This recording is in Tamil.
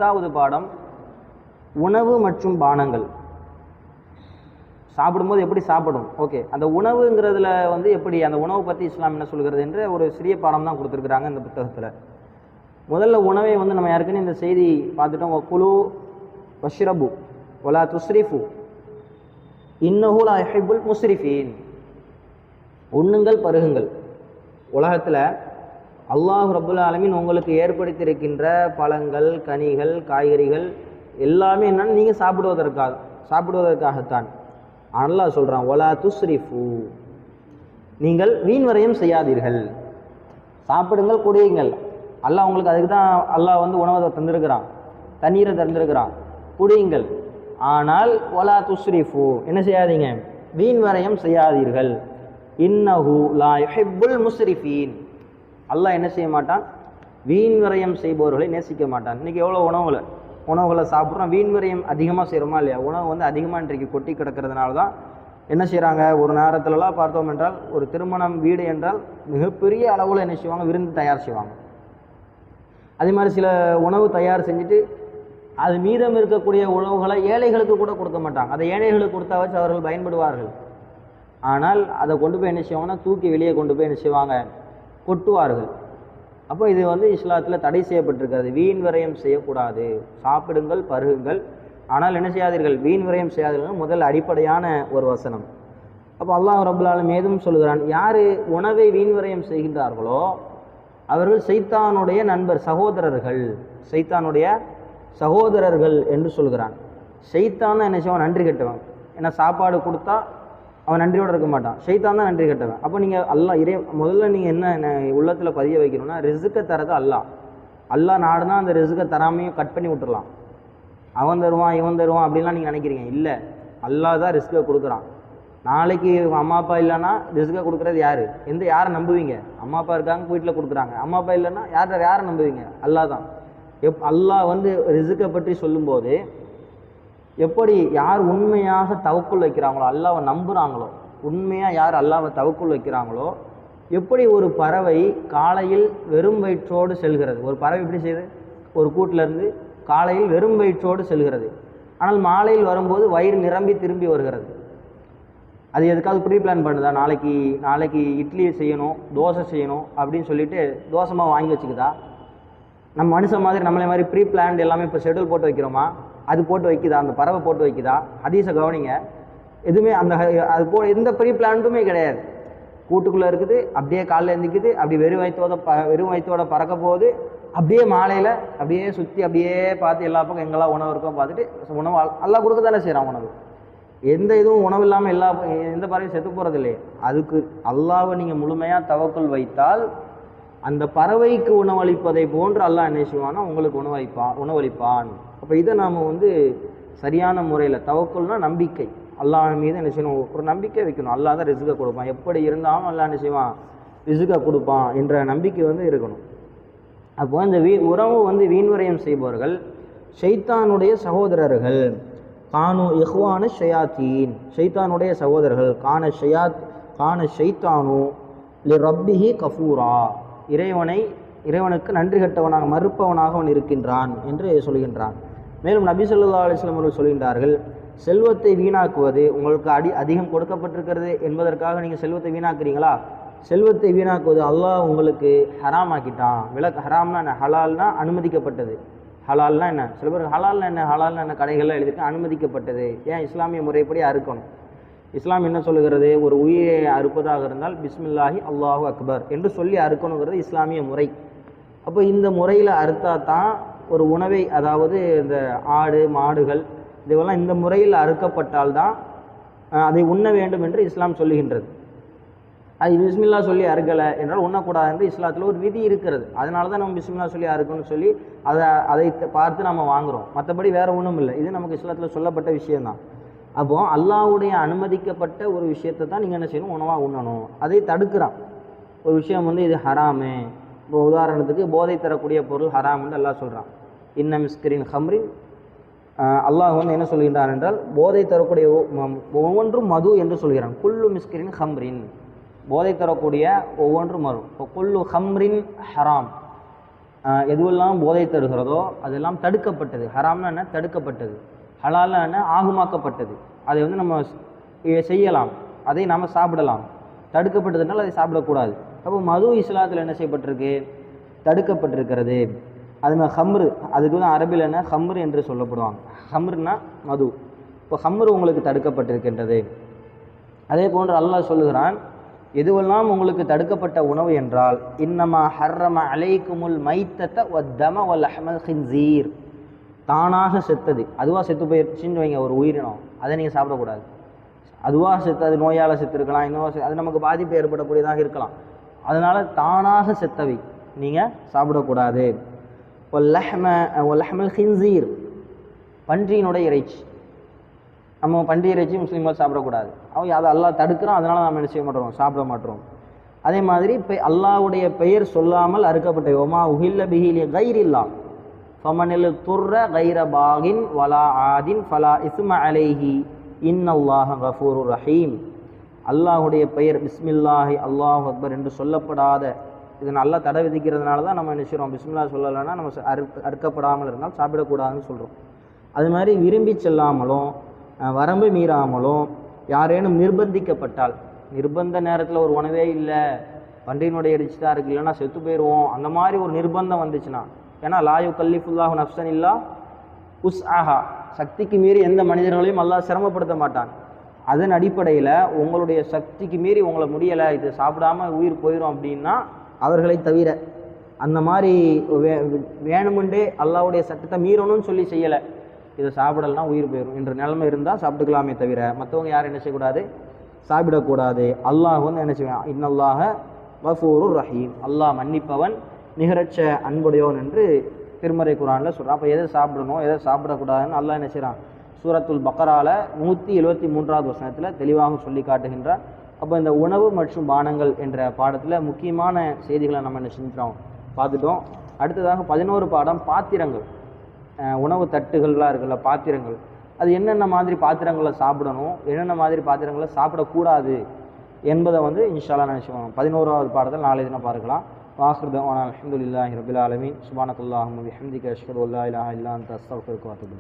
10வது பாடம் உணவு மற்றும் பானங்கள். சாப்பிடும்போது எப்படி சாப்பிடும், ஓகே, அந்த உணவுங்கிறதுல வந்து எப்படி அந்த உணவு பற்றி இஸ்லாம் என்ன சொல்கிறது என்ற ஒரு சிறிய பாடம் தான் கொடுத்துருக்குறாங்க இந்த புத்தகத்தில். முதல்ல உணவை வந்து நம்ம யாருக்குன்னு இந்த செய்தி பார்த்துட்டோம். குலு வஷ்ரபு வலா துஸ்ரிஃபு இன்னஹு லா யுஹிப்புல் முஸ்ரிஃபீன். உண்ணுங்கள் பருகுங்கள். உலகத்தில் அல்லாஹ் ரப்புல் ஆலமீன் உங்களுக்கு ஏற்படுத்தியிருக்கின்ற பழங்கள், கனிகள், காய்கறிகள் எல்லாமே என்னன்னு நீங்கள் சாப்பிடுவதற்காகத்தான். அல்லாஹ் சொல்கிறான், ஒலா துஸ்ரிஃபு, நீங்கள் வீண் விரயம் செய்யாதீர்கள், சாப்பிடுங்கள், குடியுங்கள். அல்லாஹ் உங்களுக்கு அதுக்கு தான் அல்லாஹ் வந்து உணவை தந்திருக்கிறான், தண்ணீரை தந்திருக்கிறான், குடியுங்கள். ஆனால் ஒலா துஸ்ரிஃபு, என்ன செய்யாதீங்க, வீண் விரயம் செய்யாதீர்கள். இன்னஹு லா யுஹிப்புல் முஸ்ரிஃபீன், அல்லாஹ் என்ன செய்ய மாட்டான், வீண் விரயம் செய்பவர்களை நேசிக்க மாட்டான். இன்றைக்கி எவ்வளோ உணவுகளை சாப்பிட்றோம், வீண் விரயம் அதிகமாக செய்கிறோமா இல்லையா? உணவு வந்து அதிகமாக இன்றைக்கு கொட்டி கிடக்கிறதுனால தான் என்ன செய்கிறாங்க, ஒரு நேரத்துலலாம் பார்த்தோம் என்றால் ஒரு திருமணம் வீடு என்றால் மிகப்பெரிய அளவில் என்ன செய்வாங்க, விருந்து தயார் செய்வாங்க. அதே மாதிரி சில உணவு தயார் செஞ்சுட்டு அது மீதம் இருக்கக்கூடிய உணவுகளை ஏழைகளுக்கு கூட கொடுக்க மாட்டாங்க. அதை ஏழைகளுக்கு கொடுத்தா வச்சு அவர்கள் பயன்படுவார்கள். ஆனால் அதை கொண்டு போய் என்ன செய்வாங்கன்னா தூக்கி வெளியே கொண்டு போய் என்ன செய்வாங்க, கொட்டுவார்கள். அப்போ இது வந்து இஸ்லாத்தில் தடை செய்யப்பட்டிருக்கிறது. வீண் விரயம் செய்யக்கூடாது, சாப்பிடுங்கள், பருகுங்கள், ஆனால் என்ன செய்யாதீர்கள், வீண் விரயம் செய்யாதீர்கள், முதல் அடிப்படையான ஒரு வசனம். அப்போ அல்லாஹ் ரப்புல் ஆலமீன் மேலும் சொல்கிறான், யார் உணவை வீண் விரயம் செய்கின்றார்களோ அவர்கள் சைத்தானுடைய நண்பர், சைத்தானுடைய சகோதரர்கள் என்று சொல்கிறான். சைத்தான் என்ன செய்வான், நன்றி கெட்டவன். ஏன்னா சாப்பாடு கொடுத்தா அவன் நன்றியோடு இருக்க மாட்டான், ஷைத்தான் தான் நன்றி கட்டவன். அப்போ நீங்கள் முதல்ல நீங்கள் என்ன உள்ளத்தில் பதிய வைக்கணும்னா, ரிஸ்க்கை தரது அல்லாஹ் நாடுனா அந்த ரிஸ்க்கை தராமையும் கட் பண்ணி விட்டுறலாம். அவன் தருவான் இவன் தருவான் அப்படின்லாம் நீங்கள் நினைக்கிறீங்க. இல்லை, அல்லாஹ் தான் ரிஸ்க்கை கொடுக்குறான். நாளைக்கு அம்மா அப்பா இல்லைன்னா ரிஸ்க்கை கொடுக்குறது யார், யாரை நம்புவீங்க? அம்மா அப்பா இருக்காங்க, வீட்டில் கொடுக்குறாங்க. அம்மா அப்பா இல்லைன்னா யாரை நம்புவீங்க? அல்லாஹ் தான். அல்லாஹ் வந்து ரிஸ்க்கை பற்றி சொல்லும்போது எப்படி யார் உண்மையாக தவக்குள் வைக்கிறாங்களோ, அல்லாஹ்வை நம்புகிறாங்களோ, உண்மையாக யார் அல்லாஹ்வை தவக்குள் வைக்கிறாங்களோ, எப்படி ஒரு பறவை காலையில் வெறும் வயிற்றோடு செல்கிறது. ஒரு பறவை எப்படி செய்யுது, ஒரு கூட்டிலேருந்து காலையில் வெறும் வயிற்றோடு செல்கிறது, ஆனால் மாலையில் வரும்போது வயிறு நிரம்பி திரும்பி வருகிறது. அது எதுக்காவது ப்ரீ பிளான் பண்ணுதா, நாளைக்கு இட்லி செய்யணும், தோசை செய்யணும் அப்படின்னு சொல்லிட்டு தோசைமாக வாங்கி வச்சுக்குதா? நம்ம மனுஷன் மாதிரி நம்மளே மாதிரி ப்ரீ பிளான் எல்லாமே இப்போ ஷெட்யூல் போட்டு வைக்கிறோமா? அது போட்டு வைக்குதா? அந்த பறவை போட்டு வைக்குதா? ஹதீஸை கவனிங்க. எதுவுமே எந்த ப்ரீ பிளான்ட்டுமே கிடையாது. கூட்டுக்குள்ளே இருக்குது, அப்படியே காலையில் எழுந்திக்குது, அப்படி வெறும் வயிற்றோட பறக்க போகுது, அப்படியே மாலையில் அப்படியே சுற்றி அப்படியே பார்த்து எல்லா பக்கம் எங்கெல்லாம் உணவு இருக்கோ பார்த்துட்டு உணவு எல்லாம் கொடுக்க தானே செய்கிறான். உணவு எந்த இதுவும் உணவு இல்லாமல் எந்த பறவையும் செத்து போகிறது இல்லையே. அதுக்கு அல்லாஹ்வை நீங்கள் முழுமையாக தவக்குள் வைத்தால் அந்த பறவைக்கு உணவளிப்பதை போன்று அல்லாஹ் என்ன செய்வான்னா உங்களுக்கு உணவளிப்பான். அப்போ இதை நாம் வந்து சரியான முறையில், தவக்குள்னா நம்பிக்கை, அல்லாஹ் மீது என்ன செய்யணும், ஒரு நம்பிக்கை வைக்கணும். அல்லாஹ் தான் ரிஸ்க்கை கொடுப்பான், எப்படி இருந்தாலும் அல்லாஹ் என்ன செய்வான், ரிஸ்க்கை கொடுப்பான் என்ற நம்பிக்கை வந்து இருக்கணும். அப்போ இந்த உணவு வந்து வீண்விரயம் செய்பவர்கள் ஷைத்தானுடைய சகோதரர்கள். கானு இஹ்வான ஷயாத்தீன், ஷைத்தானுடைய சகோதரர்கள். கான ஷைத்தானு லி ரப்பிஹி கஃபூரா, இறைவனுக்கு நன்றி கட்டவனாக மறுப்பவனாக அவன் இருக்கின்றான் என்று சொல்கின்றான். மேலும் நபி ஸல்லல்லாஹு அலைஹி வஸல்லம் அவர்கள் சொல்கின்றார்கள், செல்வத்தை வீணாக்குவது உங்களுக்கு அதிகம் கொடுக்கப்பட்டிருக்கிறது என்பதற்காக நீங்கள் செல்வத்தை வீணாக்குறீங்களா? செல்வத்தை வீணாக்குவது அல்லாஹ் உங்களுக்கு ஹராம் ஆக்கிட்டான். ஹராம்னா என்ன, ஹலால்னா அனுமதிக்கப்பட்டது. ஹலால்னா என்ன, சில பேர் ஹலால்னா என்ன கடைகளில் எழுதியிருக்க அனுமதிக்கப்பட்டது. ஏன் இஸ்லாமிய முறைப்படி அறுக்கணும். இஸ்லாம் என்ன சொல்லுகிறது, ஒரு உயிரை அறுப்பதாக இருந்தால் பிஸ்மில்லாஹி அல்லாஹு அக்பர் என்று சொல்லி அறுக்கணுங்கிறது இஸ்லாமிய முறை. அப்போ இந்த முறையில் அறுத்தா தான் ஒரு உணவை, அதாவது இந்த ஆடு மாடுகள் இதுவெல்லாம் இந்த முறையில் அறுக்கப்பட்டால்தான் அதை உண்ண வேண்டும் என்று இஸ்லாம் சொல்லுகின்றது. அது பிஸ்மில்லா சொல்லி அறுக்கலை என்றால் உண்ணக்கூடாது என்று இஸ்லாத்தில் ஒரு விதி இருக்கிறது. அதனால தான் நம்ம பிஸ்மில்லா சொல்லி அறுக்கணும்னு சொல்லி அதை பார்த்து நம்ம வாங்குகிறோம். மற்றபடி வேறு ஒன்றும் இல்லை. இது நமக்கு இஸ்லாத்தில் சொல்லப்பட்ட விஷயம்தான். அப்போது அல்லாஹ்வுடைய அனுமதிக்கப்பட்ட ஒரு விஷயத்தை தான் நீங்கள் என்ன செய்யணும், உணவாக உண்ணணும். அதை தடுக்கிறான். ஒரு விஷயம் வந்து இது ஹராமு, இப்போ உதாரணத்துக்கு போதை தரக்கூடிய பொருள் ஹராம்னு அல்லாஹ் சொல்கிறான். இன்ன மிஸ்கிரின் ஹம்ரின், அல்லாஹ் வந்து என்ன சொல்கின்றான் என்றால் போதை தரக்கூடிய ஒவ்வொன்றும் மது என்று சொல்கிறான். குல்லு மிஸ்கிரின் ஹம்ரின், போதை தரக்கூடிய ஒவ்வொன்றும் மது. இப்போ குல்லு ஹம்ரின் ஹராம், எதுவெல்லாம் போதை தருகிறதோ அதெல்லாம் தடுக்கப்பட்டது. ஹராம்னா என்ன? தடுக்கப்பட்டது. ஹலால்னா என்ன? ஆகுமாக்கப்பட்டது. அதை வந்து நம்ம செய்யலாம், அதை நாம் சாப்பிடலாம். தடுக்கப்பட்டதுனால அதை சாப்பிடக்கூடாது. அப்போ மது இஸ்லாத்தில் என்ன செய்யப்பட்டிருக்கு? தடுக்கப்பட்டிருக்கிறது. அதுமாதிரி ஹம்ரு, அதுக்கு தான் அரபில் என்ன ஹம்ரு என்று சொல்லப்படுவாங்க. ஹம்ருன்னா மது. இப்போ ஹம்ரு உங்களுக்கு தடுக்கப்பட்டிருக்கின்றது. அதே போன்று அல்லாஹ் சொல்லுகிறான், எதுவெல்லாம் உங்களுக்கு தடுக்கப்பட்ட உணவு என்றால் இன்னமா ஹர்ரம அலைக்குமுல் மைத்தத வத்தம வல்லஹமல் ஹின்சீர், தானாக செத்தது. அதுவாக செத்து போயிடுச்சுன்னு வைங்க ஒரு உயிரினம், அதை நீங்கள் சாப்பிடக்கூடாது. அதுவாக செத்து, அது நோயால் செத்து இருக்கலாம், இன்னும் அது நமக்கு பாதிப்பு ஏற்படக்கூடியதாக இருக்கலாம். அதனால் தானாக செத்தவை நீங்கள் சாப்பிடக்கூடாது. வல்லஹமல் ஹின்சீர், பன்றியினுடைய இறைச்சி. நம்ம பன்றி இறைச்சி முஸ்லீம்கள் சாப்பிடக்கூடாது. அவங்க அதை அல்லாஹ் தடுக்கிறோம், அதனால் நம்ம என்ன செய்ய மாட்டோம்? சாப்பிட மாட்டோம். அதே மாதிரி இப்போ அல்லாஹ்வுடைய பெயர் சொல்லாமல் அறுக்கப்பட்ட ஒமா உஹில்ல பிஹிலி கைரில்லா ஃபமனில் துர்ர கைர பாகின் வலா ஆதின் ஃபலா இஸ்ம அலைஹி இன்னல்லாஹ கஃபூருர் ரஹீம். அல்லாஹுடைய பெயர் பிஸ்மில்லாஹி அல்லாஹு அக்பர் என்று சொல்லப்படாத, இது நல்லா தடை விதிக்கிறதுனால தான் நம்ம என்ன செய்கிறோம்? பிஸ்மில்லா சொல்லலைன்னா நம்ம அறுக்கப்படாமல் இருந்தால் சாப்பிடக்கூடாதுன்னு சொல்கிறோம். அது மாதிரி விரும்பி செல்லாமலும் வரம்பு மீறாமலும் யாரேனும் நிர்பந்திக்கப்பட்டால், நிர்பந்த நேரத்தில் ஒரு உணவே இல்லை, பன்றியினுடைய இறைச்சி தான் இருக்குது, இல்லைன்னா செத்து போயிடுவோம், அந்த மாதிரி ஒரு நிர்பந்தம் வந்துச்சுன்னா, ஏன்னா லா யுகல்லிஃபுல்லாஹு நஃப்ஸன் இல்லா உஸ்அஹா, சக்திக்கு மீறி எந்த மனிதர்களையும் அல்லாஹ் சிரமப்படுத்த மாட்டான். அதன் அடிப்படையில் உங்களுடைய சக்திக்கு மீறி உங்களை முடியலை, இது சாப்பிடாமல் உயிர் போயிடும் அப்படின்னா அவர்களை தவிர, அந்த மாதிரி வேணுமென்றே அல்லாஹ்வுடைய சட்டத்தை மீறணும்னு சொல்லி செய்யலை, இதை சாப்பிடலைன்னா உயிர் போயிடும் என்ற நிலைமை இருந்தால் சாப்பிட்டுக்கலாமே தவிர மற்றவங்க யாரும் என்ன செய்யக்கூடாது? சாப்பிடக்கூடாது. அல்லாஹ் வந்து என்ன செய்வான்? இன்னல்லாஹ கஃபூருர் ரஹீம், அல்லாஹ் மன்னிப்பவன் நிகரச்ச அன்புடையவன் என்று திருமறை குர்ஆனில் சொல்கிறான். அப்போ எதை சாப்பிடணும் எதை சாப்பிடக்கூடாதுன்னு அல்லாஹ் என்ன செய்கிறான்? சூரத்துல் பக்கரால 173வது வசனத்தில் தெளிவாக சொல்லி காட்டுகின்றார். அப்போ இந்த உணவு மற்றும் பானங்கள் என்ற பாடத்தில் முக்கியமான செய்திகளை நம்ம என்ன செஞ்சிட்டோம்? பார்த்துட்டோம். அடுத்ததாக 11 பாடம் பாத்திரங்கள், உணவு தட்டுகள்லாம் இருக்குல்ல, பாத்திரங்கள், அது என்னென்ன மாதிரி பாத்திரங்களை சாப்பிடணும், என்னென்ன மாதிரி பாத்திரங்களை சாப்பிடக்கூடாது என்பதை வந்து இன்ஷா அல்லாஹ் நினைச்சுக்கோங்க. 11வது பாடத்தில் நாளை தினம் பார்க்கலாம். வாஹிர் தஅவானா அல்ஹம்துலில்லாஹி ரப்பில் ஆலமீன். சுப்ஹானக்கல்லாஹும்ம வபிஹம்திக அஷ்ஹது அல்லா இலாஹா இல்லா அன்த அஸ்தக்ஃபிருக வ அத்தூபு இலைக்.